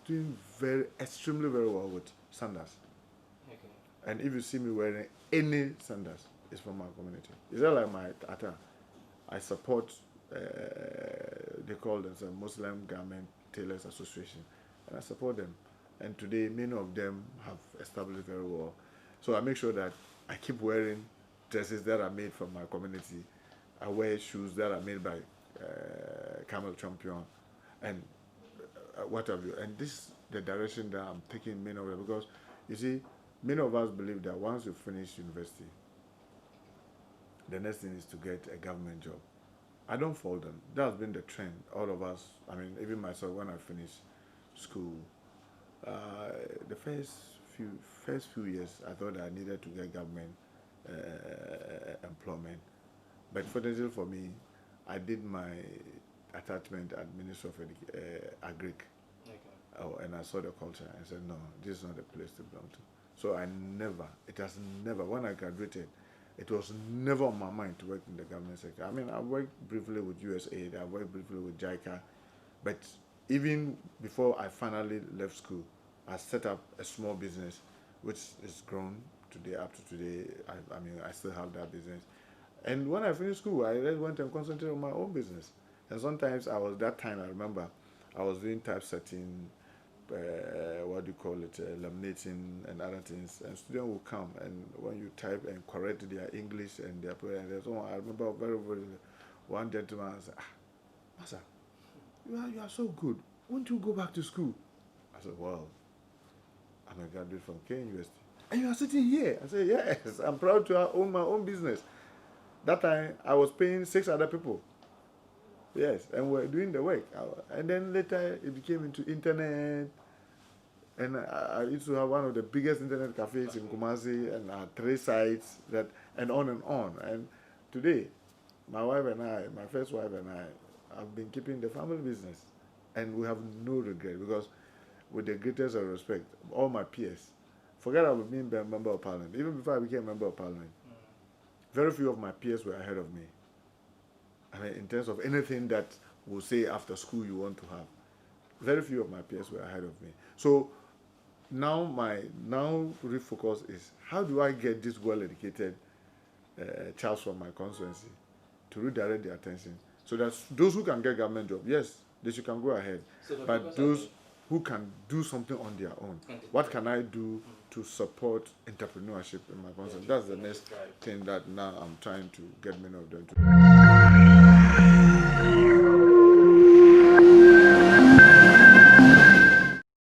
doing extremely very well with sandals. Okay. And if you see me wearing any sandals, it's from my community. It's not like my attire. I support, they call themselves Muslim Garment Tailors Association, and I support them. And today, many of them have established very well. So I make sure that I keep wearing dresses that are made from my community. I wear shoes that are made by Camel Champion, and what have you. And this is the direction that I'm taking many of them, because you see, many of us believe that once you finish university, the next thing is to get a government job. I don't fall down. That has been the trend. All of us, I mean, even myself, when I finished school, the first few years, I thought I needed to get government employment. But fortunately for me, I did my attachment at Ministry of Agric. Okay. Oh, and I saw the culture and said, no, this is not the place to belong to. So it has never, when I graduated, it was never on my mind to work in the government sector. I mean, I worked briefly with USAID, I worked briefly with JICA, but even before I finally left school, I set up a small business, which is grown today, up to today. I mean, I still have that business. And when I finished school, I just went and concentrated on my own business. And sometimes I remember, I was doing typesetting, what do you call it, laminating and other things. And students will come, and when you type and correct their English and their prayer, and there's one, I remember one gentleman said, Master, you are so good. Won't you go back to school? I said, well, I'm a graduate from K University. And you are sitting here? I said, yes, I'm proud to own my own business. That time, I was paying 6 other people. Yes, and we're doing the work. And then later, it became into internet. And I used to have one of the biggest internet cafes in Kumasi, and I had 3 sites, and on and on. And today, my wife and I, my first wife and I, have been keeping the family business. And we have no regret, because with the greatest of respect, all my peers, forget about being a member of parliament. Even before I became a member of parliament, very few of my peers were ahead of me. I mean, in terms of anything that we'll say after school you want to have, very few of my peers were ahead of me. So now my refocus is, how do I get this well-educated child from my constituency to redirect their attention, so that those who can get government job, yes, they should can go ahead, So but those who can do something on their own, what can I do to support entrepreneurship in my constituency? That's the next thing that now I'm trying to get many of them to.